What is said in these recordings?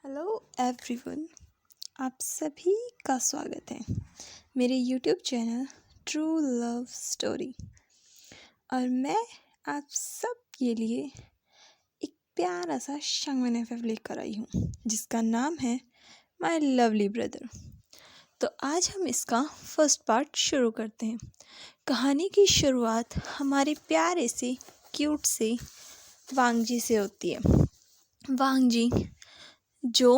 Hello everyone, आप सभी का स्वागत है मेरे YouTube channel true love story. और मैं आप सब के लिए एक प्यारा सा शंगवन एफएफ लेकर आई हूँ जिसका नाम है माय लवली ब्रदर। तो आज हम इसका फर्स्ट पार्ट शुरू करते हैं। कहानी की शुरुआत हमारे प्यारे से क्यूट से वांगजी से होती है। वांगजी जो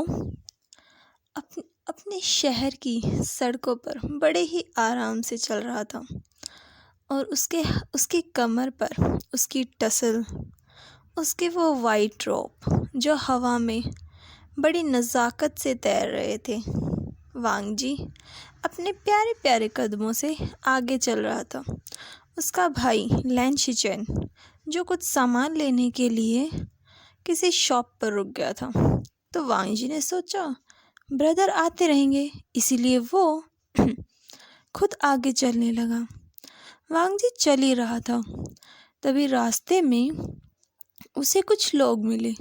अपने शहर की सड़कों पर बड़े ही आराम से चल रहा था और उसकी कमर पर उसकी टसल, उसके वो वाइट रोब जो हवा में बड़ी नज़ाकत से तैर रहे थे। वांगजी अपने प्यारे प्यारे कदमों से आगे चल रहा था। उसका भाई लैनशिचेन जो कुछ सामान लेने के लिए किसी शॉप पर रुक गया था, तो वांगजी ने सोचा ब्रदर आते रहेंगे, इसीलिए वो खुद आगे चलने लगा। वांगजी चल ही रहा था, तभी रास्ते में उसे कुछ लोग मिले।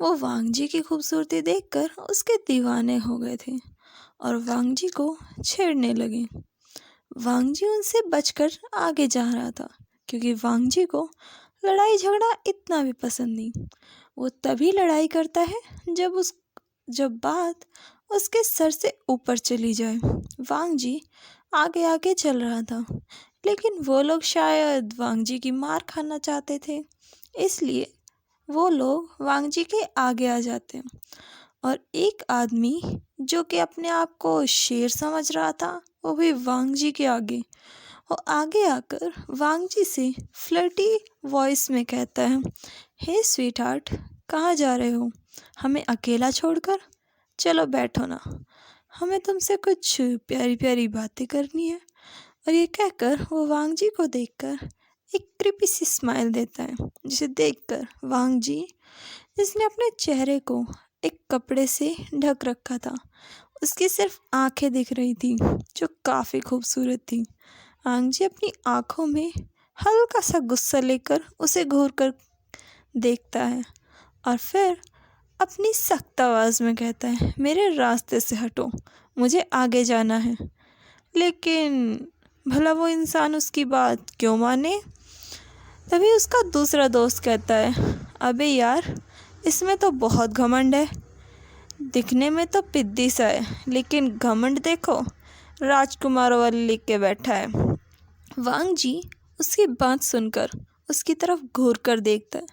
वो वांगजी की खूबसूरती देखकर उसके दीवाने हो गए थे और वांगजी को छेड़ने लगे। वांगजी उनसे बचकर आगे जा रहा था क्योंकि वांगजी को लड़ाई झगड़ा इतना भी पसंद नहीं। वो तभी लड़ाई करता है जब बात उसके सर से ऊपर चली जाए। वांगजी आगे आगे चल रहा था, लेकिन वो लोग शायद वांगजी की मार खाना चाहते थे, इसलिए वो लोग वांगजी के आगे आ जाते हैं। और एक आदमी जो कि अपने आप को शेर समझ रहा था, वो भी वांगजी के आगे वो आगे आकर वांगजी से फ्लर्टी वॉइस में कहता है, हे स्वीट हार्ट, कहाँ जा रहे हो? हमें अकेला छोड़कर? चलो बैठो ना, हमें तुमसे कुछ प्यारी प्यारी बातें करनी है। और ये कहकर वो वांगजी को देखकर एक क्रिपी सी स्माइल देता है, जिसे देखकर वांगजी, जिसने अपने चेहरे को एक कपड़े से ढक रखा था, उसकी सिर्फ आंखें दिख रही थी जो काफ़ी खूबसूरत थी। वांगजी अपनी आंखों में हल्का सा गुस्सा लेकर उसे घूर कर देखता है और फिर अपनी सख्त आवाज़ में कहता है, मेरे रास्ते से हटो, मुझे आगे जाना है। लेकिन भला वो इंसान उसकी बात क्यों माने? तभी उसका दूसरा दोस्त कहता है, अबे यार, इसमें तो बहुत घमंड है। दिखने में तो पिद्दी सा है, लेकिन घमंड देखो, राजकुमारों वाली लिख के बैठा है। वांगजी उसकी बात सुनकर उसकी तरफ घूर कर देखता है,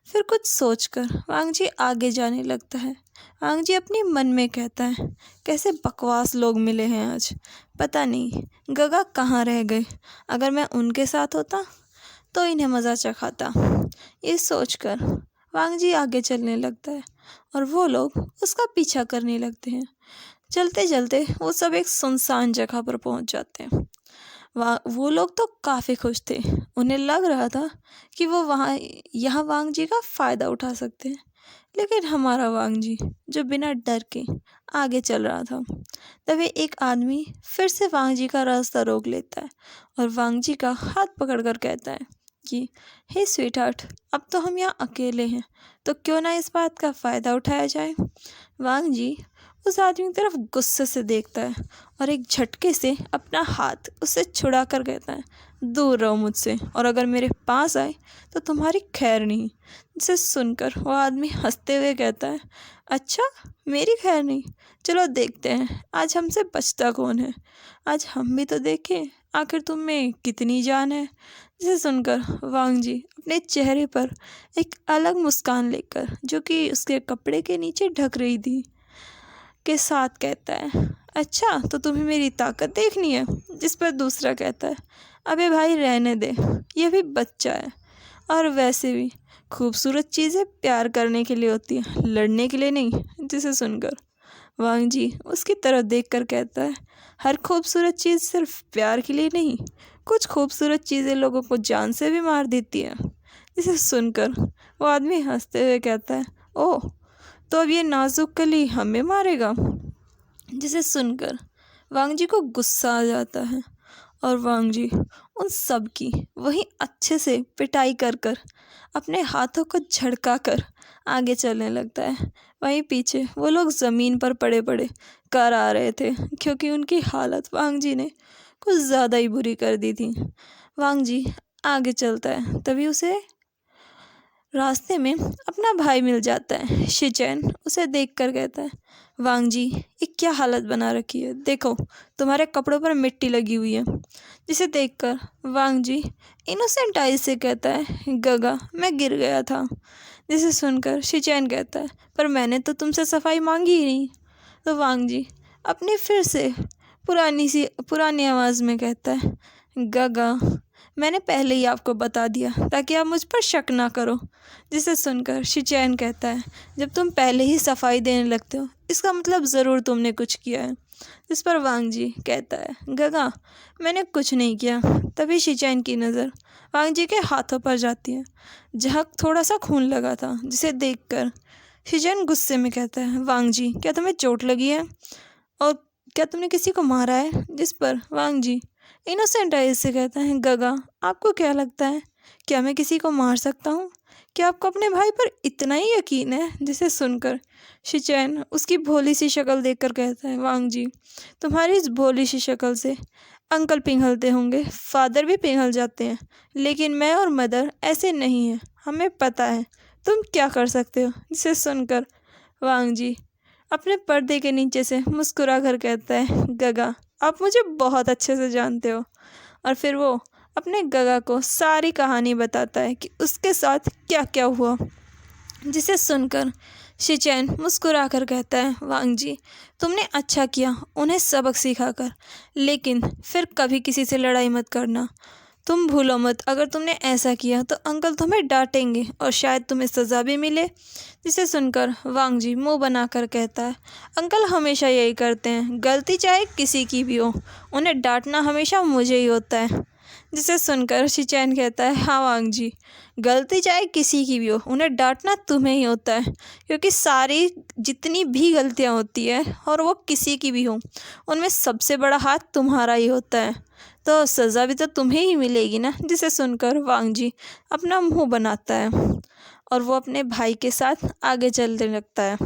फिर कुछ सोचकर वांगजी आगे जाने लगता है। वांगजी अपने मन में कहता है, कैसे बकवास लोग मिले हैं आज, पता नहीं गगा कहाँ रह गए। अगर मैं उनके साथ होता तो इन्हें मज़ा चखाता। ये सोचकर वांगजी आगे चलने लगता है और वो लोग उसका पीछा करने लगते हैं। चलते चलते वो सब एक सुनसान जगह पर पहुंच जाते हैं। वो लोग तो काफ़ी खुश थे, उन्हें लग रहा था कि वो यहाँ वांगजी का फ़ायदा उठा सकते हैं। लेकिन हमारा वांगजी जो बिना डर के आगे चल रहा था, तभी एक आदमी फिर से वांगजी का रास्ता रोक लेता है और वांगजी का हाथ पकड़कर कहता है कि हे स्वीट हार्ट, अब तो हम यहाँ अकेले हैं, तो क्यों ना इस बात का फ़ायदा उठाया जाए। वांगजी उस आदमी की तरफ गुस्से से देखता है और एक झटके से अपना हाथ उससे छुड़ा कर कहता है, दूर रहो मुझसे, और अगर मेरे पास आए तो तुम्हारी खैर नहीं। जिसे सुनकर वो आदमी हंसते हुए कहता है, अच्छा, मेरी खैर नहीं? चलो देखते हैं आज हमसे बचता कौन है। आज हम भी तो देखें आखिर तुम में कितनी जान है। जिसे सुनकर वांगजी अपने चेहरे पर एक अलग मुस्कान लेकर, जो कि उसके कपड़े के नीचे ढक रही थी, के साथ कहता है, अच्छा, तो तुम्हें मेरी ताकत देखनी है? जिस पर दूसरा कहता है, अबे भाई रहने दे, ये भी बच्चा है, और वैसे भी खूबसूरत चीज़ें प्यार करने के लिए होती हैं, लड़ने के लिए नहीं। जिसे सुनकर वांगजी उसकी तरफ देखकर कहता है, हर खूबसूरत चीज़ सिर्फ प्यार के लिए नहीं, कुछ खूबसूरत चीज़ें लोगों को जान से भी मार देती हैं। जिसे सुनकर वो आदमी हंसते हुए कहता है, ओह, तो अब ये नाजुक कली हमें मारेगा? जिसे सुनकर वांगजी को गुस्सा आ जाता है और वांगजी उन सब की वही अच्छे से पिटाई कर कर अपने हाथों को झटका कर आगे चलने लगता है। वहीं पीछे वो लोग ज़मीन पर पड़े पड़े कर आ रहे थे, क्योंकि उनकी हालत वांगजी ने कुछ ज़्यादा ही बुरी कर दी थी। वांगजी आगे चलता है, तभी उसे रास्ते में अपना भाई मिल जाता है। शिचैन उसे देखकर कहता है, वांगजी ये क्या हालत बना रखी है, देखो तुम्हारे कपड़ों पर मिट्टी लगी हुई है। जिसे देखकर वांगजी इनोसेंट आई से कहता है, गगा मैं गिर गया था। जिसे सुनकर शिचैन कहता है, पर मैंने तो तुमसे सफाई मांगी ही नहीं। तो वांगजी अपनी फिर से पुरानी आवाज़ में कहता है, गगा मैंने पहले ही आपको बता दिया ताकि आप मुझ पर शक ना करो। जिसे सुनकर शिचैन कहता है, जब तुम पहले ही सफाई देने लगते हो इसका मतलब ज़रूर तुमने कुछ किया है। जिस पर वांगजी कहता है, गगा मैंने कुछ नहीं किया। तभी शिचैन की नज़र वांगजी के हाथों पर जाती है, जहाँ थोड़ा सा खून लगा था। जिसे देखकर शिचैन गुस्से में कहता है, वांगजी क्या तुम्हें चोट लगी है और क्या तुमने किसी को मारा है। जिस पर वांगजी इनोसेंट आइज से कहता है, गगा आपको क्या लगता है, क्या मैं किसी को मार सकता हूँ? क्या आपको अपने भाई पर इतना ही यकीन है? जिसे सुनकर शिचैन उसकी भोली सी शक्ल देखकर कहता है, वांगजी तुम्हारी इस भोली सी शक्ल से अंकल पिघलते होंगे, फादर भी पिघल जाते हैं, लेकिन मैं और मदर ऐसे नहीं हैं। हमें पता है तुम क्या कर सकते हो। जिसे सुनकर वांगजी अपने पर्दे के नीचे से मुस्कुरा कर कहता है, गगा आप मुझे बहुत अच्छे से जानते हो। और फिर वो अपने गगा को सारी कहानी बताता है कि उसके साथ क्या क्या हुआ। जिसे सुनकर शिचैन मुस्कुरा कर कहता है, वांगजी तुमने अच्छा किया उन्हें सबक सिखाकर, लेकिन फिर कभी किसी से लड़ाई मत करना। तुम भूलो मत, अगर तुमने ऐसा किया तो अंकल तुम्हें डांटेंगे और शायद तुम्हें सज़ा भी मिले। जिसे सुनकर वांगजी मुंह बनाकर कहता है, अंकल हमेशा यही करते हैं, गलती चाहे किसी की भी हो, उन्हें डांटना हमेशा मुझे ही होता है। जिसे सुनकर शिचैन कहता है, हाँ वांगजी गलती चाहे किसी की भी हो, उन्हें डांटना तुम्हें ही होता है, क्योंकि सारी जितनी भी गलतियाँ होती है और वो किसी की भी हो, उनमें सबसे बड़ा हाथ तुम्हारा ही होता है, तो सज़ा भी तो तुम्हें ही मिलेगी ना। जिसे सुनकर वांगजी अपना मुंह बनाता है और वो अपने भाई के साथ आगे चलने लगता है।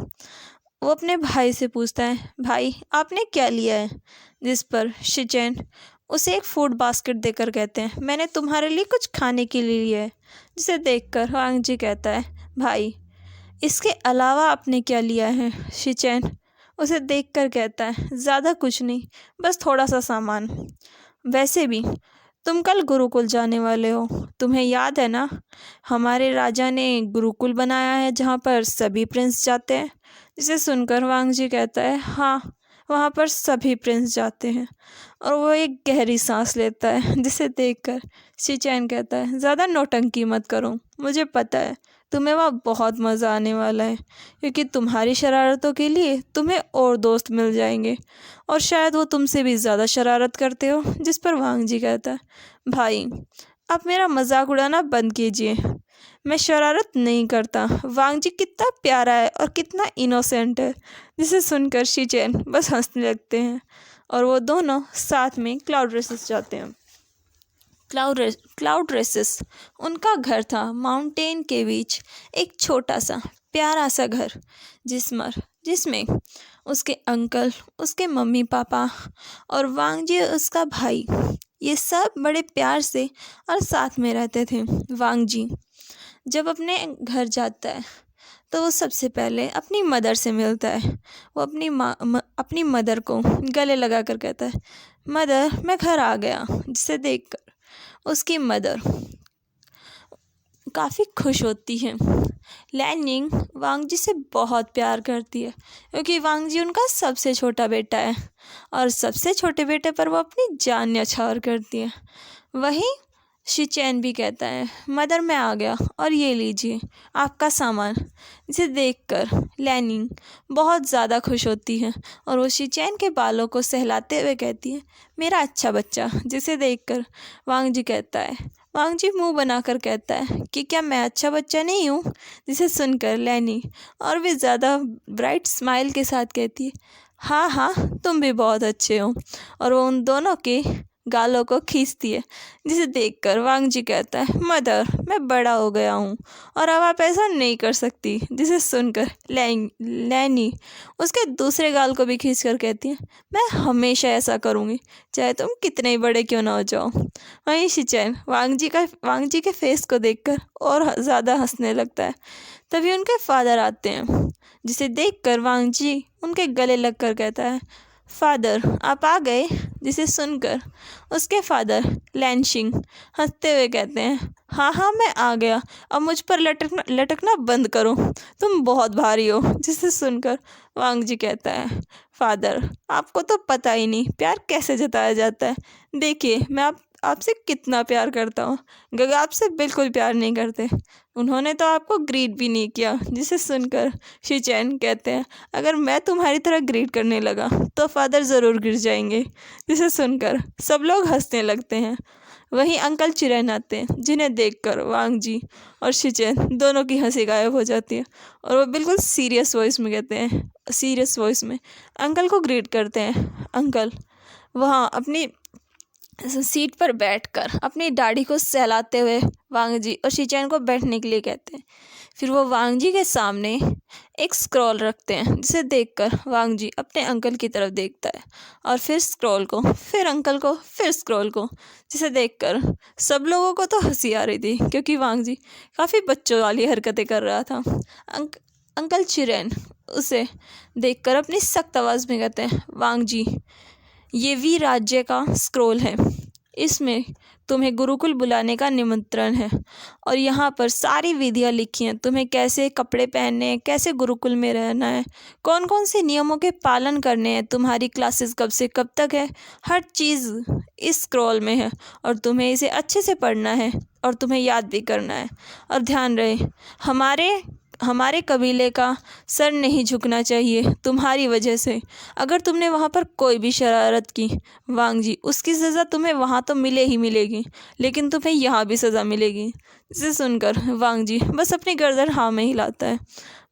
वो अपने भाई से पूछता है, भाई आपने क्या लिया है। जिस पर शिचैन उसे एक फूड बास्केट देकर कहते हैं, मैंने तुम्हारे लिए कुछ खाने के लिए लिया है। जिसे देखकर वांगजी कहता है, भाई इसके अलावा आपने क्या लिया है। शिचैन उसे देखकर कहता है, ज़्यादा कुछ नहीं, बस थोड़ा सा सामान। वैसे भी तुम कल गुरुकुल जाने वाले हो, तुम्हें याद है ना, हमारे राजा ने गुरुकुल बनाया है जहाँ पर सभी प्रिंस जाते हैं। जिसे सुनकर वांगजी कहता है, हाँ वहाँ पर सभी प्रिंस जाते हैं। और वो एक गहरी सांस लेता है। जिसे देखकर शिचैन कहता है, ज़्यादा नौटंकी मत करो, मुझे पता है तुम्हें वहाँ बहुत मज़ा आने वाला है, क्योंकि तुम्हारी शरारतों के लिए तुम्हें और दोस्त मिल जाएंगे और शायद वो तुमसे भी ज़्यादा शरारत करते हो। जिस पर वांगजी कहता है, भाई आप मेरा मजाक उड़ाना बंद कीजिए, मैं शरारत नहीं करता। वांगजी कितना प्यारा है और कितना इनोसेंट है। जिसे सुनकर शिचैन बस हंसने लगते हैं और वो दोनों साथ में क्लाउड रेसेस जाते हैं। क्लाउड रेसेस उनका घर था माउंटेन के बीच, एक छोटा सा प्यारा सा घर, जिसमें उसके अंकल, उसके मम्मी पापा और वांगजी उसका भाई, ये सब बड़े प्यार से और साथ में रहते थे। वांगजी जब अपने घर जाता है तो वो सबसे पहले अपनी मदर से मिलता है। वो अपनी मदर को गले लगा कर कहता है, मदर मैं घर आ गया। जिसे देखकर उसकी मदर काफ़ी खुश होती है। लैनिंग वांगजी से बहुत प्यार करती है, क्योंकि वांगजी उनका सबसे छोटा बेटा है और सबसे छोटे बेटे पर वो अपनी जान न्यौछावर करती है। वहीं शिचैन भी कहता है, मदर मैं आ गया और ये लीजिए आपका सामान। इसे देखकर लैनिंग बहुत ज़्यादा खुश होती है और वो शिचैन के बालों को सहलाते हुए कहती है, मेरा अच्छा बच्चा। जिसे देखकर वांगजी मुंह बनाकर कहता है कि क्या मैं अच्छा बच्चा नहीं हूँ। जिसे सुनकर लैनी और भी ज़्यादा ब्राइट स्माइल के साथ कहती है, हाँ हाँ तुम भी बहुत अच्छे हो। और वो उन दोनों के गालों को खींचती है, जिसे देखकर वांग जी कहता है, मदर, मैं बड़ा हो गया हूँ और अब आप ऐसा नहीं कर सकती। जिसे सुनकर लैनी उसके दूसरे गाल को भी खींच कर कहती है, मैं हमेशा ऐसा करूँगी, चाहे तुम कितने ही बड़े क्यों ना हो जाओ। वहीं शिचैन वांग जी के फेस को देखकर और ज़्यादा हंसने लगता है। तभी उनके फादर आते हैं, जिसे देखकर वांग जी उनके गले लगकर कहता है, फादर आप आ गए। जिसे सुनकर उसके फादर लैनशिंग हंसते हुए कहते हैं, हाँ हाँ मैं आ गया, अब मुझ पर लटकना बंद करो, तुम बहुत भारी हो। जिसे सुनकर वांग जी कहता है, फादर आपको तो पता ही नहीं प्यार कैसे जताया जाता है। देखिए मैं आपसे कितना प्यार करता हूँ। गगा आपसे बिल्कुल प्यार नहीं करते, उन्होंने तो आपको ग्रीट भी नहीं किया। जिसे सुनकर शिचैन कहते हैं, अगर मैं तुम्हारी तरह ग्रीट करने लगा तो फादर ज़रूर गिर जाएंगे। जिसे सुनकर सब लोग हंसने लगते हैं। वहीं अंकल चिरैन आते हैं, जिन्हें देखकर वांग जी और शिचैन दोनों की हंसी गायब हो जाती है और वो बिल्कुल सीरियस वॉइस में अंकल को ग्रीट करते हैं। अंकल वहाँ अपनी सीट पर बैठकर अपनी दाढ़ी को सहलाते हुए वांग जी और शिचैन को बैठने के लिए कहते हैं। फिर वो वांग जी के सामने एक स्क्रॉल रखते हैं, जिसे देखकर वांग जी अपने अंकल की तरफ देखता है और फिर स्क्रॉल को, फिर अंकल को, फिर स्क्रॉल को। जिसे देखकर सब लोगों को तो हंसी आ रही थी, क्योंकि वांग जी काफ़ी बच्चों वाली हरकतें कर रहा था। अंकल चिरैन उसे देखकर अपनी सख्त आवाज़ में कहते हैं, वांग जी ये वी राज्य का स्क्रॉल है, इसमें तुम्हें गुरुकुल बुलाने का निमंत्रण है और यहाँ पर सारी विधियाँ लिखी हैं, तुम्हें कैसे कपड़े पहनने हैं, कैसे गुरुकुल में रहना है, कौन कौन से नियमों के पालन करने हैं, तुम्हारी क्लासेस कब से कब तक है, हर चीज़ इस स्क्रॉल में है और तुम्हें इसे अच्छे से पढ़ना है और तुम्हें याद भी करना है। और ध्यान रहे, हमारे कबीले का सर नहीं झुकना चाहिए तुम्हारी वजह से। अगर तुमने वहाँ पर कोई भी शरारत की वांग जी, उसकी सज़ा तुम्हें वहाँ तो मिले ही मिलेगी, लेकिन तुम्हें यहाँ भी सज़ा मिलेगी। इसे सुनकर वांग जी बस अपनी गर्दन हाँ में हिलाता है।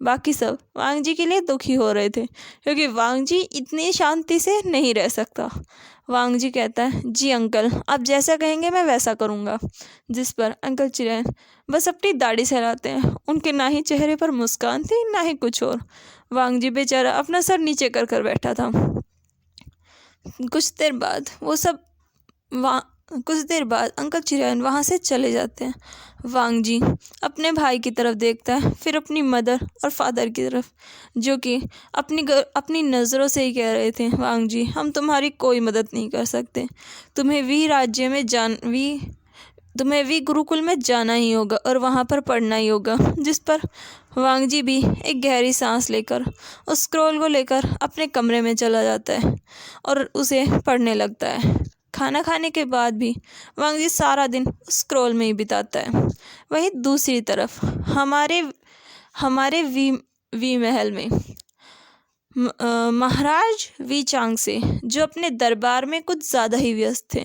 बाकी सब वांग जी के लिए दुखी हो रहे थे, क्योंकि वांग जी इतनी शांति से नहीं रह सकता। वांग जी कहता है, जी अंकल आप जैसा कहेंगे मैं वैसा करूँगा। जिस पर अंकल चिरैन बस अपनी दाढ़ी सहलाते हैं, उनके ना ही चेहरे पर मुस्कान थी ना ही कुछ और। वांग जी बेचारा अपना सर नीचे कर कर बैठा था। कुछ देर बाद अंकल चिरैन वहाँ से चले जाते हैं। वांग जी अपने भाई की तरफ देखता है, फिर अपनी मदर और फादर की तरफ, जो कि अपनी नज़रों से ही कह रहे थे, वांग जी हम तुम्हारी कोई मदद नहीं कर सकते, तुम्हें वी गुरुकुल में जाना ही होगा और वहाँ पर पढ़ना ही होगा। जिस पर वांग जी भी एक गहरी सांस लेकर उस स्क्रॉल को लेकर अपने कमरे में चला जाता है और उसे पढ़ने लगता है। खाना खाने के बाद भी वांग जी सारा दिन उस स्क्रॉल में ही बिताता है। वहीं दूसरी तरफ हमारे वी महल में महाराज वी चांग से, जो अपने दरबार में कुछ ज़्यादा ही व्यस्त थे,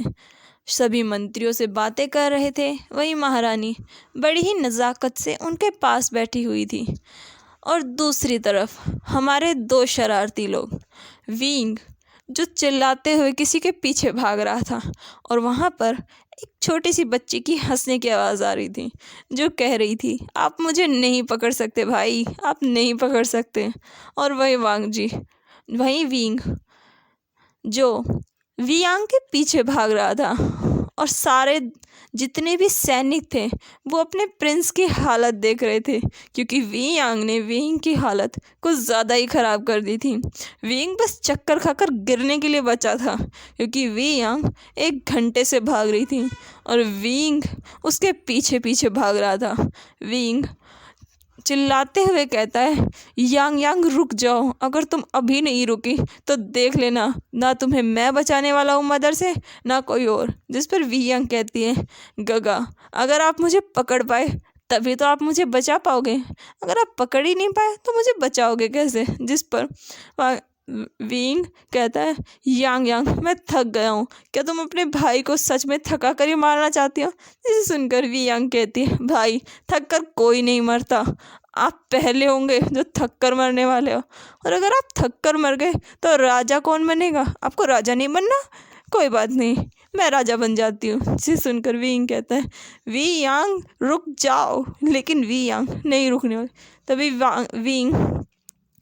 सभी मंत्रियों से बातें कर रहे थे। वहीं महारानी बड़ी ही नज़ाकत से उनके पास बैठी हुई थी और दूसरी तरफ हमारे दो शरारती लोग, विंग जो चिल्लाते हुए किसी के पीछे भाग रहा था, और वहाँ पर एक छोटी सी बच्ची की हंसने की आवाज़ आ रही थी, जो कह रही थी, आप मुझे नहीं पकड़ सकते भाई, आप नहीं पकड़ सकते। और वही विंग जो वियांग के पीछे भाग रहा था, और सारे जितने भी सैनिक थे वो अपने प्रिंस की हालत देख रहे थे, क्योंकि वियांग ने विंग की हालत कुछ ज़्यादा ही ख़राब कर दी थी। विंग बस चक्कर खाकर गिरने के लिए बचा था, क्योंकि वियांग 1 घंटे से भाग रही थी और विंग उसके पीछे पीछे भाग रहा था। विंग चिल्लाते हुए कहता है, यांग रुक जाओ, अगर तुम अभी नहीं रुकी तो देख लेना, ना तुम्हें मैं बचाने वाला हूँ मदर से, ना कोई और। जिस पर यांग कहती है, गगा अगर आप मुझे पकड़ पाए तभी तो आप मुझे बचा पाओगे, अगर आप पकड़ ही नहीं पाए तो मुझे बचाओगे कैसे। जिस पर विंग कहता है, यांग मैं थक गया हूँ, क्या तुम अपने भाई को सच में थका कर ही मारना चाहती हो। जिसे सुनकर यांग कहती है, भाई थक कर कोई नहीं मरता, आप पहले होंगे जो थक कर मरने वाले हो, और अगर आप थक कर मर गए तो राजा कौन बनेगा, आपको राजा नहीं बनना, कोई बात नहीं, मैं राजा बन जाती हूँ। जिसे सुनकर विंग कहता है, वी यांग रुक जाओ, लेकिन वी यांग नहीं रुकने वाली। तभी विंग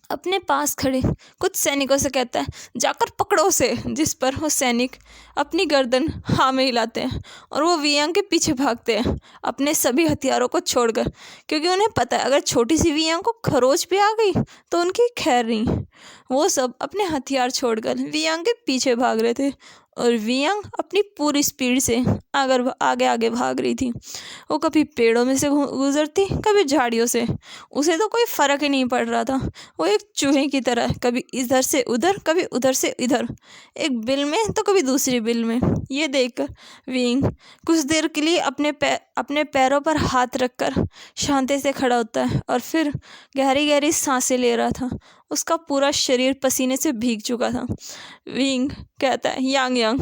अपने पास खड़े कुछ सैनिकों से कहता है, जाकर पकड़ो उसे। जिस पर वो सैनिक अपनी गर्दन हाँ में हिलाते हैं और वो वियांग के पीछे भागते हैं अपने सभी हथियारों को छोड़कर, क्योंकि उन्हें पता है अगर छोटी सी वियांग को खरोच भी आ गई तो उनकी खैर नहीं। वो सब अपने हथियार छोड़कर वियांग के पीछे भाग रहे थे और वियांग अपनी पूरी स्पीड से आगे आगे भाग रही थी। वो कभी पेड़ों में से गुजरती, कभी झाड़ियों से, उसे तो कोई फर्क ही नहीं पड़ रहा था। वो एक चूहे की तरह कभी इधर से उधर, कभी उधर से इधर, एक बिल में तो कभी दूसरी बिल में। ये देखकर विंग कुछ देर के लिए अपने पैरों पर हाथ रखकर शांति से खड़ा होता है और फिर गहरी गहरी सांसें ले रहा था। उसका पूरा शरीर पसीने से भीग चुका था। विंग कहता है, यांग यांग,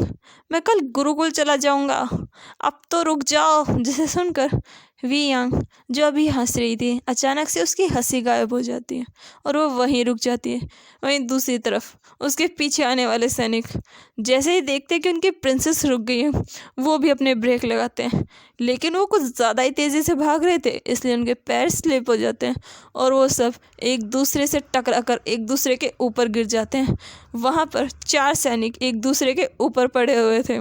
मैं कल गुरुकुल चला जाऊंगा, अब तो रुक जाओ। जिसे सुनकर वी यांग, जो अभी हंस रही थी, अचानक से उसकी हंसी गायब हो जाती है और वो वहीं रुक जाती है। वहीं दूसरी तरफ उसके पीछे आने वाले सैनिक जैसे ही देखते कि उनकी प्रिंसेस रुक गई है, वो भी अपने ब्रेक लगाते हैं, लेकिन वो कुछ ज़्यादा ही तेज़ी से भाग रहे थे, इसलिए उनके पैर स्लिप हो जाते हैं और वो सब एक दूसरे से टकरा कर एक दूसरे के ऊपर गिर जाते हैं। वहाँ पर 4 सैनिक एक दूसरे के ऊपर पड़े हुए थे।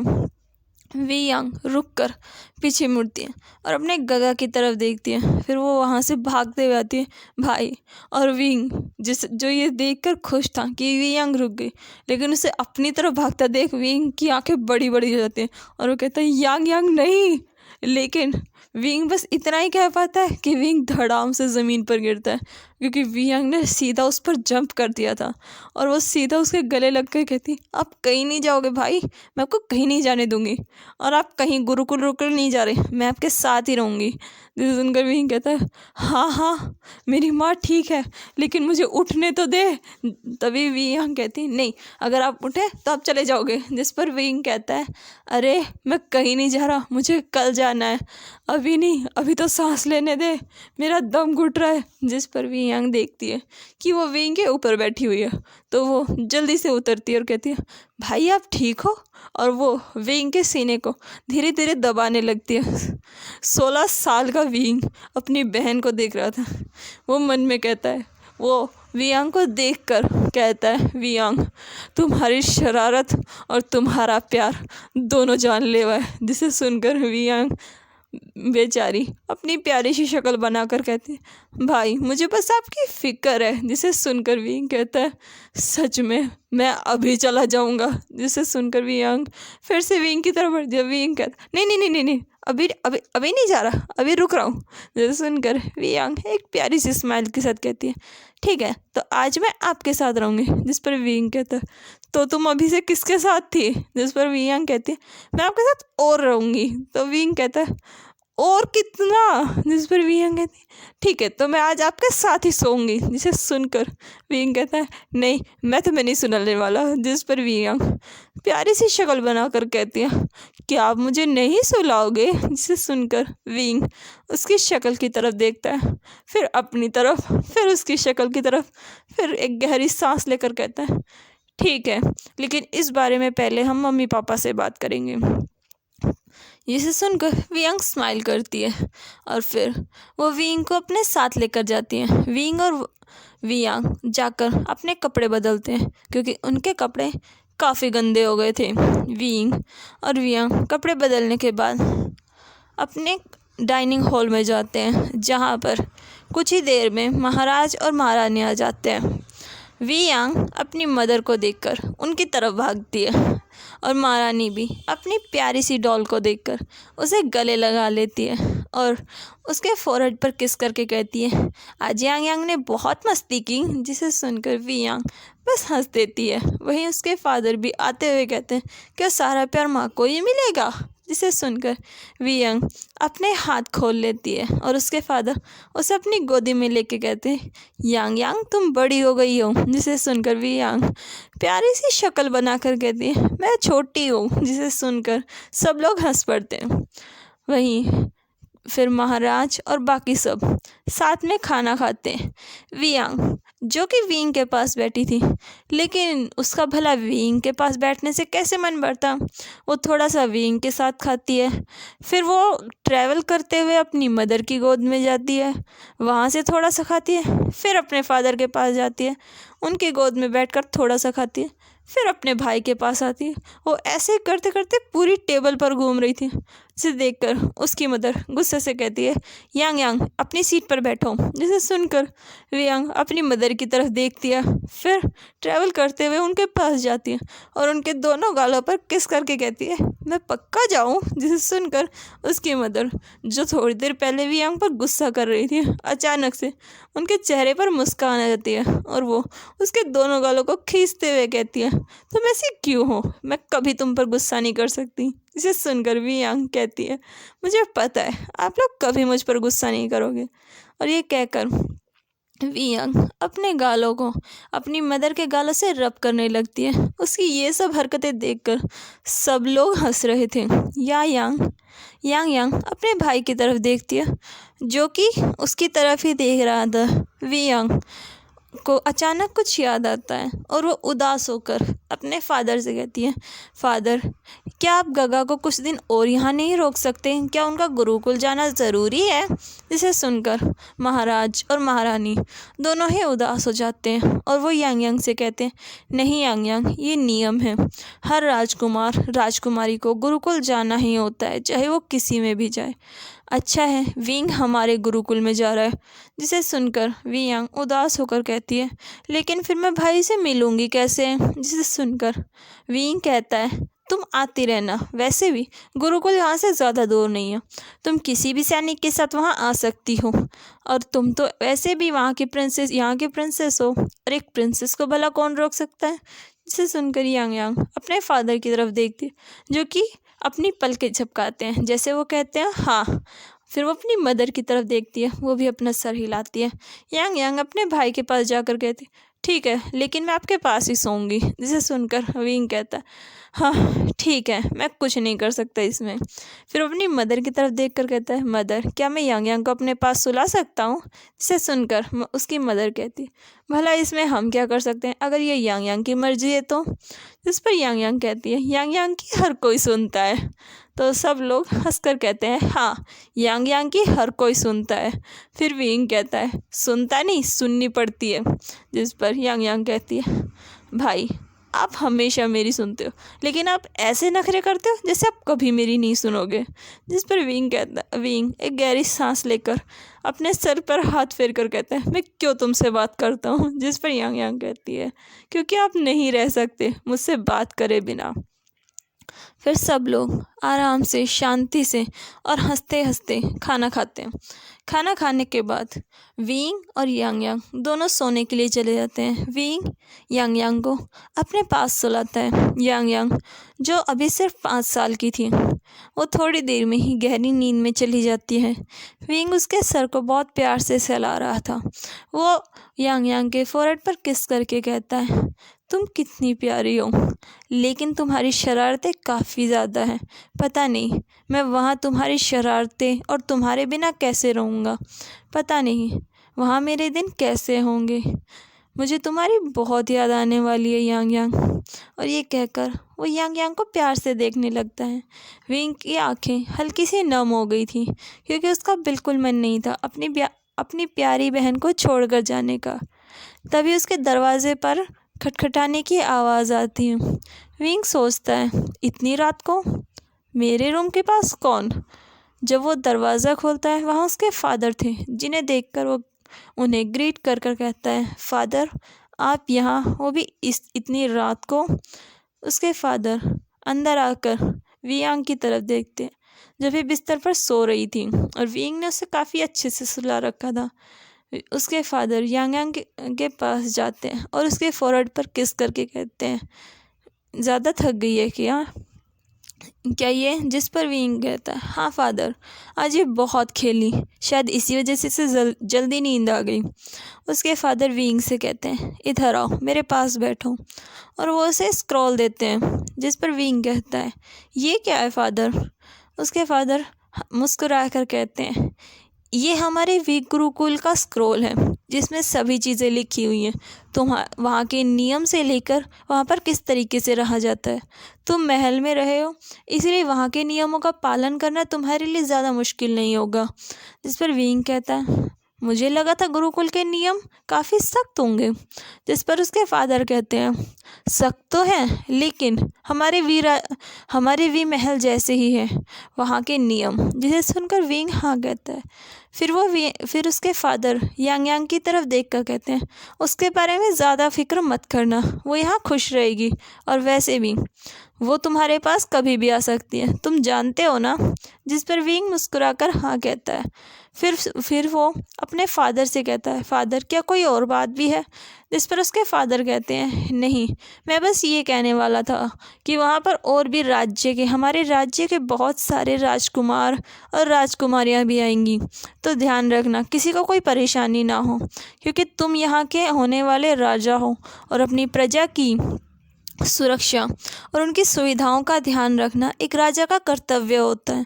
वी यांग रुक कर पीछे मुड़ती है और अपने गगा की तरफ देखती है। फिर वो वहाँ से भागते हुए आती है भाई। और विंग जो ये देखकर खुश था कि वी यांग रुक गई, लेकिन उसे अपनी तरफ भागता देख विंग की आंखें बड़ी बड़ी हो जाती हैं और वो कहता है, यांग यांग नहीं। लेकिन विंग बस इतना ही कह पाता है कि विंग धड़ाम से ज़मीन पर गिरता है, क्योंकि वियांग ने सीधा उस पर जंप कर दिया था और वो सीधा उसके गले लग कर कहती, आप कहीं नहीं जाओगे भाई, मैं आपको कहीं नहीं जाने दूंगी, और आप कहीं गुरुकुल रुकुल नहीं जा रहे, मैं आपके साथ ही रहूँगी। जिसे सुनकर विंग कहता है, हाँ हाँ मेरी माँ ठीक है, लेकिन मुझे उठने तो दे। तभी वियांग कहती, नहीं, अगर आप उठे तो आप चले जाओगे। जिस पर विंग कहता है, अरे मैं कहीं नहीं जा रहा, मुझे कल जाना है, अभी नहीं, अभी तो सांस लेने दे, मेरा दम घुट रहा है। जिस पर वियांग देखती है कि वो विंग के ऊपर बैठी हुई है, तो वो जल्दी से उतरती है और कहती है, भाई आप ठीक हो? और वो विंग के सीने को धीरे धीरे दबाने लगती है। 16 साल का विंग अपनी बहन को देख रहा था। वो मन में कहता है, वो वियांग को देखकर कहता है, वियांग तुम्हारी शरारत और तुम्हारा प्यार दोनों जानलेवा है। जिसे सुनकर वियांग बेचारी अपनी प्यारी सी शक्ल बनाकर कहती है, भाई मुझे बस आपकी फिक्र है। जिसे सुनकर वियांग कहता है, सच में मैं अभी चला जाऊंगा। जिसे सुनकर वियांग फिर से वियांग की तरफ बढ़ जाए। वियांग कहता, नहीं नहीं नहीं नहीं नहीं, अभी अभी अभी नहीं जा रहा, अभी रुक रहा हूँ। जिसे सुनकर वियांग एक प्यारी सी स्माइल के साथ कहती है, ठीक है तो आज मैं आपके साथ रहूँगी। जिस पर वियांग कहता है, तो तुम अभी से किसके साथ थी? जिस पर वियांग कहती है, मैं आपके साथ और रहूँगी। तो वियांग कहता है, और कितना? जिस पर वियांग कहती है, ठीक है तो मैं आज आपके साथ ही सोऊंगी। जिसे सुनकर वियांग कहता है, नहीं मैं तुम्हें नहीं सुनाने वाला। जिस पर वियांग प्यारी सी शक्ल बनाकर कहती है, क्या आप मुझे नहीं सुलाओगे? जिसे सुनकर वियांग उसकी शक्ल की तरफ देखता है, फिर अपनी तरफ, फिर उसकी शक्ल की तरफ, फिर एक गहरी सांस लेकर कहता है, ठीक है, लेकिन इस बारे में पहले हम मम्मी पापा से बात करेंगे। जिसे सुनकर वियांग स्माइल करती है और फिर वो वियांग को अपने साथ लेकर जाती है। वियांग और वियांग जाकर अपने कपड़े बदलते हैं, क्योंकि उनके कपड़े काफ़ी गंदे हो गए थे। वियांग और वियांग कपड़े बदलने के बाद अपने डाइनिंग हॉल में जाते हैं, जहाँ पर कुछ ही देर में महाराज और महारानी आ जाते हैं। वियांग अपनी मदर को देखकर उनकी तरफ भागती है और महारानी भी अपनी प्यारी सी डॉल को देखकर उसे गले लगा लेती है और उसके फोरहेड पर किस करके कहती है, आज यांग यांग ने बहुत मस्ती की। जिसे सुनकर वियांग बस हंस देती है। वहीं उसके फादर भी आते हुए कहते हैं, क्या सारा प्यार माँ को ही मिलेगा? जिसे सुनकर वियांग अपने हाथ खोल लेती है और उसके फादर उसे अपनी गोदी में लेके कहते हैं, यांग यांग तुम बड़ी हो गई हो। जिसे सुनकर वियांग प्यारी सी शक्ल बनाकर कहती है, मैं छोटी हूँ। जिसे सुनकर सब लोग हंस पड़ते हैं। वहीं फिर महाराज और बाकी सब साथ में खाना खाते हैं। वियांग जो कि विंग के पास बैठी थी। लेकिन उसका भला विंग के पास बैठने से कैसे मन भरता। वो थोड़ा सा विंग के साथ खाती है, फिर वो ट्रैवल करते हुए अपनी मदर की गोद में जाती है, वहाँ से थोड़ा सा खाती है, फिर अपने फादर के पास जाती है, उनकी गोद में बैठकर थोड़ा सा खाती है, फिर अपने भाई के पास आती है। वो ऐसे करते करते पूरी टेबल पर घूम रही थी। जिसे देखकर उसकी मदर गुस्से से कहती है, यांग यांग अपनी सीट पर बैठो। जिसे सुनकर वियांग अपनी मदर की तरफ देखती है, फिर ट्रैवल करते हुए उनके पास जाती है और उनके दोनों गालों पर किस करके कहती है, मैं पक्का जाऊँ। जिसे सुनकर उसकी मदर, जो थोड़ी देर पहले वियांग पर गुस्सा कर रही थी, अचानक से उनके चेहरे पर मुस्कान आ जाती है और वो उसके दोनों गालों को खींचते हुए कहती है, तुम ऐसी क्यों हो, मैं कभी तुम पर गुस्सा नहीं कर सकती। इसे सुनकर वियांग कहती है, मुझे पता है आप लोग कभी मुझ पर गुस्सा नहीं करोगे। और ये कहकर वियांग अपने गालों को अपनी मदर के गालों से रब करने लगती है। उसकी ये सब हरकतें देखकर सब लोग हंस रहे थे। यांग यांग अपने भाई की तरफ देखती है, जो कि उसकी तरफ ही देख रहा था। वियांग को अचानक कुछ याद आता है और वो उदास होकर अपने फादर से कहती है, फादर क्या आप गगा को कुछ दिन और यहाँ नहीं रोक सकते, क्या उनका गुरुकुल जाना ज़रूरी है। जिसे सुनकर महाराज और महारानी दोनों ही उदास हो जाते हैं और वो यांग यांग से कहते हैं, नहीं यांग यांग, ये नियम है, हर राजकुमार राजकुमारी को गुरुकुल जाना ही होता है, चाहे वो किसी में भी जाए। अच्छा है विंग हमारे गुरुकुल में जा रहा है। जिसे सुनकर वियांग उदास होकर कहती है, लेकिन फिर मैं भाई से मिलूंगी कैसे। जिसे सुनकर विंग कहता है, तुम आती रहना, वैसे भी गुरुकुल यहाँ से ज़्यादा दूर नहीं है, तुम किसी भी सैनिक के साथ वहाँ आ सकती हो, और तुम तो वैसे भी वहाँ की प्रिंसेस, यहाँ की प्रिंसेस हो, और एक प्रिंसेस को भला कौन रोक सकता है। जिसे सुनकर यांग यांग अपने फादर की तरफ देखती है, जो कि अपनी पलकें झपकाते हैं, जैसे वो कहते हैं हाँ। फिर वो अपनी मदर की तरफ देखती है, वो भी अपना सर हिलाती है। यांग यांग अपने भाई के पास जाकर कहती, ठीक है लेकिन मैं आपके पास ही सोऊंगी। जिसे सुनकर विंग कहता है, हाँ ठीक है, मैं कुछ नहीं कर सकता इसमें। फिर अपनी मदर की तरफ देखकर कहता है, मदर क्या मैं यांग यांग को अपने पास सुला सकता हूँ। जिसे सुनकर उसकी मदर कहती, भला इसमें हम क्या कर सकते हैं, अगर ये यांग यांग की मर्जी है तो। जिस पर यांग यांग कहती है, यांग यांग की हर कोई सुनता है। तो सब लोग हंसकर कहते हैं, हाँ यांग यांग की हर कोई सुनता है। फिर विंग कहता है, सुनता नहीं सुननी पड़ती है। जिस पर यांग यांग कहती है, भाई आप हमेशा मेरी सुनते हो, लेकिन आप ऐसे नखरे करते हो जैसे आप कभी मेरी नहीं सुनोगे। जिस पर विंग एक गहरी सांस लेकर अपने सर पर हाथ फेर कर कहता है, मैं क्यों तुमसे बात करता हूँ। जिस पर यांग यांग कहती है, क्योंकि आप नहीं रह सकते मुझसे बात करे बिना। फिर सब लोग आराम से, शांति से और हंसते हंसते खाना खाते हैं। खाना खाने के बाद विंग और यांग यांग दोनों सोने के लिए चले जाते हैं। विंग यांग यांग को अपने पास सुलाता है। यांग यांग, जो अभी सिर्फ 5 साल की थी, वो थोड़ी देर में ही गहरी नींद में चली जाती है। विंग उसके सर को बहुत प्यार से सहला रहा था। वो यांग यांग के फोrehead पर किस करके कहता है, तुम कितनी प्यारी हो, लेकिन तुम्हारी शरारतें काफ़ी ज़्यादा हैं। पता नहीं मैं वहाँ तुम्हारी शरारतें और तुम्हारे बिना कैसे रहूँगा, पता नहीं वहाँ मेरे दिन कैसे होंगे। मुझे तुम्हारी बहुत याद आने वाली है यांग यांग। और ये कहकर वो यांग यांग को प्यार से देखने लगता है। विंग की आंखें हल्की सी नम हो गई थी, क्योंकि उसका बिल्कुल मन नहीं था अपनी प्यारी बहन को छोड़कर जाने का। तभी उसके दरवाजे पर खटखटाने की आवाज़ आती है। विंग सोचता है, इतनी रात को मेरे रूम के पास कौन। जब वो दरवाज़ा खोलता है, वहाँ उसके फादर थे, जिन्हें देखकर वो उन्हें ग्रीट कर कर कहता है, फादर आप यहाँ, वो भी इतनी रात को। उसके फादर अंदर आकर वियांग की तरफ देखते हैं, जब भी बिस्तर पर सो रही थी और विंग ने उसे काफ़ी अच्छे से सुला रखा था। उसके फादर यांग यांग के पास जाते हैं और उसके फोrehead पर किस करके कहते हैं, ज़्यादा थक गई है क्या ये। जिस पर विंग कहता है, हाँ फादर आज ये बहुत खेली, शायद इसी वजह से इसे जल्दी नींद आ गई। उसके फादर विंग से कहते हैं, इधर आओ मेरे पास बैठो, और वो उसे स्क्रॉल देते हैं। जिस पर विंग कहता है, ये क्या है फादर। उसके फादर मुस्कुरा कर कहते हैं, ये हमारे वीक गुरुकुल का स्क्रॉल है जिसमें सभी चीज़ें लिखी हुई हैं। तुम वहाँ के नियम से लेकर वहाँ पर किस तरीके से रहा जाता है। तुम महल में रहे हो, इसलिए वहाँ के नियमों का पालन करना तुम्हारे लिए ज़्यादा मुश्किल नहीं होगा। जिस पर विंग कहता है, मुझे लगा था गुरुकुल के नियम काफ़ी सख्त होंगे। जिस पर उसके फादर कहते हैं, सख्त तो हैं, लेकिन हमारे वी महल जैसे ही है वहाँ के नियम। जिसे सुनकर विंग हाँ कहता है। फिर उसके फादर यांग यांग की तरफ देखकर कहते हैं, उसके बारे में ज़्यादा फिक्र मत करना, वो यहाँ खुश रहेगी, और वैसे भी वो तुम्हारे पास कभी भी आ सकती है, तुम जानते हो ना। जिस पर विंग मुस्कुराकर हाँ कहता है। फिर वो अपने फादर से कहता है, फादर क्या कोई और बात भी है। जिस पर उसके फादर कहते हैं, नहीं, मैं बस ये कहने वाला था कि वहाँ पर और भी हमारे राज्य के बहुत सारे राजकुमार और राजकुमारियाँ भी आएंगी, तो ध्यान रखना किसी को कोई परेशानी ना हो, क्योंकि तुम यहाँ के होने वाले राजा हो और अपनी प्रजा की सुरक्षा और उनकी सुविधाओं का ध्यान रखना एक राजा का कर्तव्य होता है।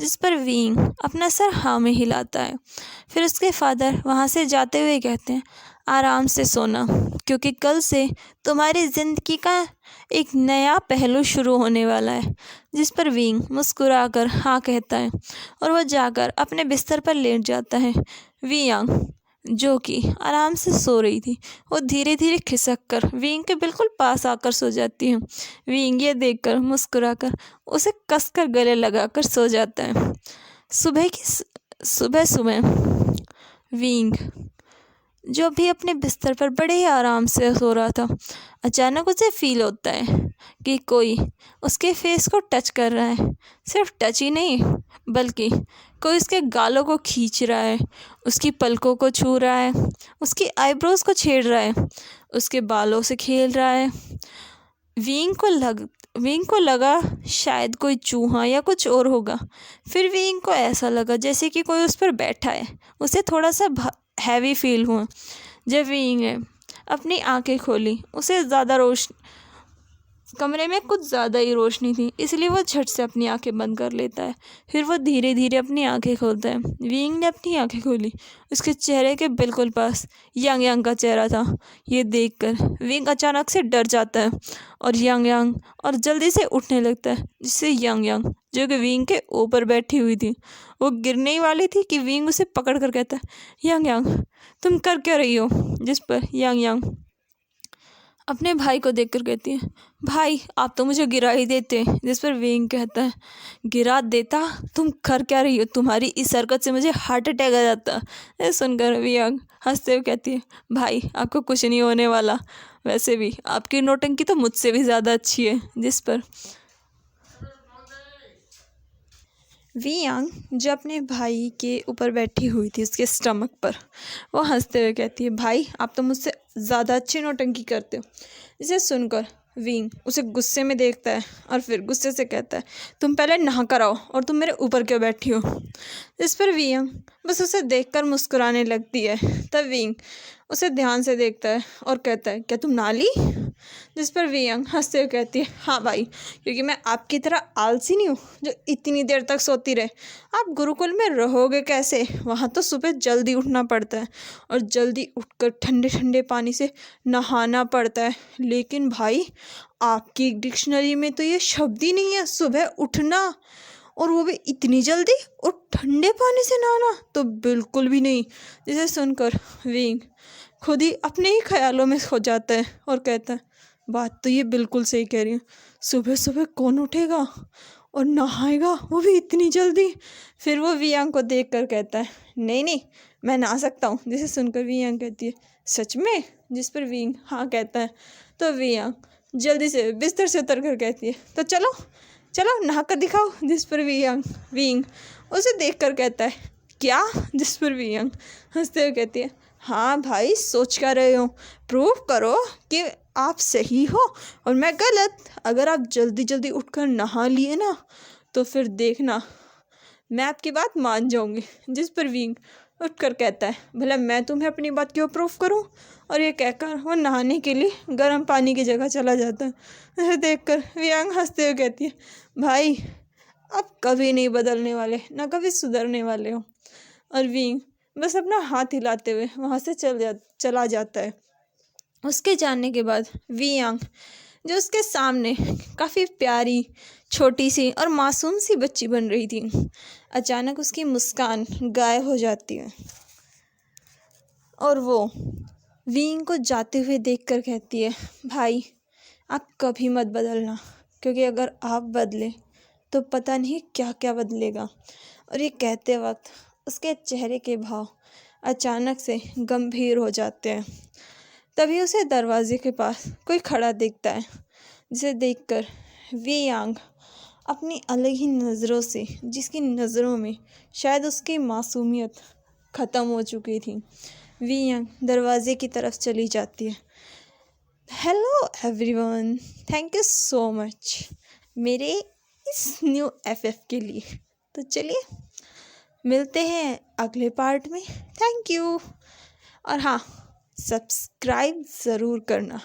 जिस पर विंग अपना सर हाँ में हिलाता है। फिर उसके फादर वहाँ से जाते हुए कहते हैं, आराम से सोना, क्योंकि कल से तुम्हारी ज़िंदगी का एक नया पहलू शुरू होने वाला है। जिस पर विंग मुस्कुराकर हाँ कहता है और वह जाकर अपने बिस्तर पर लेट जाता है। वियांग जो कि आराम से सो रही थी, वो धीरे धीरे खिसक कर विंग के बिल्कुल पास आकर सो जाती है। विंग ये देखकर मुस्कुराकर उसे कसकर गले लगाकर सो जाता है। सुबह सुबह विंग जो भी अपने बिस्तर पर बड़े ही आराम से सो रहा था, अचानक उसे फील होता है कि कोई उसके फेस को टच कर रहा है। सिर्फ टच ही नहीं, बल्कि कोई उसके गालों को खींच रहा है, उसकी पलकों को छू रहा है, उसकी आईब्रोज को छेड़ रहा है, उसके बालों से खेल रहा है। विंग को लगा शायद कोई चूहा या कुछ और होगा। फिर विंग को ऐसा लगा जैसे कि कोई उस पर बैठा है। उसे थोड़ा सा हैवी फील हुआ। जब विंग ने अपनी आंखें खोली, उसे कमरे में कुछ ज़्यादा ही रोशनी थी, इसलिए वो झट से अपनी आंखें बंद कर लेता है। फिर वो धीरे धीरे अपनी आंखें खोलता है। विंग ने अपनी आंखें खोली, उसके चेहरे के बिल्कुल पास यांग यांग का चेहरा था। ये देखकर विंग अचानक से डर जाता है और जल्दी से उठने लगता है, जिससे यांग यांग जो कि विंग के ऊपर बैठी हुई थी, वो गिरने ही वाली थी कि विंग उसे पकड़ कर कहता है, यांग यांग तुम कर क्या रही हो। जिस पर यांग यांग अपने भाई को देखकर कहती है, भाई आप तो मुझे गिरा ही देते। जिस पर विंग कहता है, गिरा देता, तुम कर क्या रही हो, तुम्हारी इस हरकत से मुझे हार्ट अटैक आ जाता। ये सुनकर विंग हंसते हुए कहती है, भाई आपको कुछ नहीं होने वाला, वैसे भी आपकी नौटंकी तो मुझसे भी ज़्यादा अच्छी है। जिस पर वियांग जो अपने भाई के ऊपर बैठी हुई थी, उसके स्टमक पर, वो हंसते हुए कहती है, भाई आप तो मुझसे ज़्यादा अच्छी नौटंकी करते हो। इसे सुनकर विंग उसे गुस्से में देखता है और फिर गुस्से से कहता है, तुम पहले नहा कर आओ और तुम मेरे ऊपर क्यों बैठी हो। इस पर वियांग बस उसे देखकर मुस्कुराने लगती है। तब विंग उसे ध्यान से देखता है और कहता है, क्या तुम नहा ली। जिस पर वियांग हंसते हुए कहती है, हाँ भाई, क्योंकि मैं आपकी तरह आलसी नहीं हूँ जो इतनी देर तक सोती रहे। आप गुरुकुल में रहोगे कैसे, वहाँ तो सुबह जल्दी उठना पड़ता है और जल्दी उठकर ठंडे ठंडे पानी से नहाना पड़ता है। लेकिन भाई आपकी डिक्शनरी में तो ये शब्द ही नहीं है, सुबह उठना, और वो भी इतनी जल्दी और ठंडे पानी से नहाना तो बिल्कुल भी नहीं। जिसे सुनकर विंग खुद ही अपने ही ख्यालों में खो जाता है और कहता है, बात तो ये बिल्कुल सही कह रही हूँ, सुबह सुबह कौन उठेगा और नहाएगा, वो भी इतनी जल्दी। फिर वो वियांग को देख कर कहता है, नहीं नहीं मैं नहा सकता हूँ। जिसे सुनकर वियांग कहती है, सच में। जिस पर विंग हाँ कहता है। तो वियांग जल्दी से बिस्तर से उतर कर कहती है, तो चलो चलो नहा कर दिखाओ। जिस पर विंग उसे देख कर कहता है, क्या। जिस पर वियांग हंसते हुए कहती है, हाँ भाई सोच क्या रहे हो, प्रूव करो कि आप सही हो और मैं गलत। अगर आप जल्दी जल्दी उठकर नहा लिए ना तो फिर देखना मैं आपकी बात मान जाऊंगी। जिस पर विंग उठकर कहता है, भला मैं तुम्हें अपनी बात क्यों प्रूफ करूं। और ये कहकर वो नहाने के लिए गर्म पानी की जगह चला जाता है। उसे देखकर वियांग हंसते हुए कहती है, भाई आप कभी नहीं बदलने वाले, ना कभी सुधरने वाले हो। और विंग बस अपना हाथ हिलाते हुए वहाँ से चला जाता है। उसके जाने के बाद वी यांग जो उसके सामने काफ़ी प्यारी छोटी सी और मासूम सी बच्ची बन रही थी, अचानक उसकी मुस्कान गायब हो जाती है और वो वीइंग को जाते हुए देखकर कहती है, भाई आप कभी मत बदलना, क्योंकि अगर आप बदले तो पता नहीं क्या क्या बदलेगा। और ये कहते वक्त उसके चेहरे के भाव अचानक से गंभीर हो जाते हैं। तभी उसे दरवाजे के पास कोई खड़ा दिखता है, जिसे देखकर वी यांग अपनी अलग ही नज़रों से, जिसकी नज़रों में शायद उसकी मासूमियत ख़त्म हो चुकी थी, वी यांग दरवाजे की तरफ चली जाती है। Hello everyone, thank you so much मेरे इस न्यू एफएफ के लिए। तो चलिए मिलते हैं अगले पार्ट में। Thank you. और हाँ, सब्सक्राइब ज़रूर करना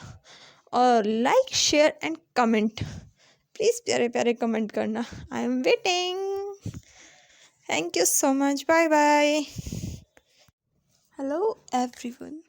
और like share and comment, please प्यारे प्यारे कमेंट करना। I am waiting. Thank you so much. Bye bye. Hello everyone.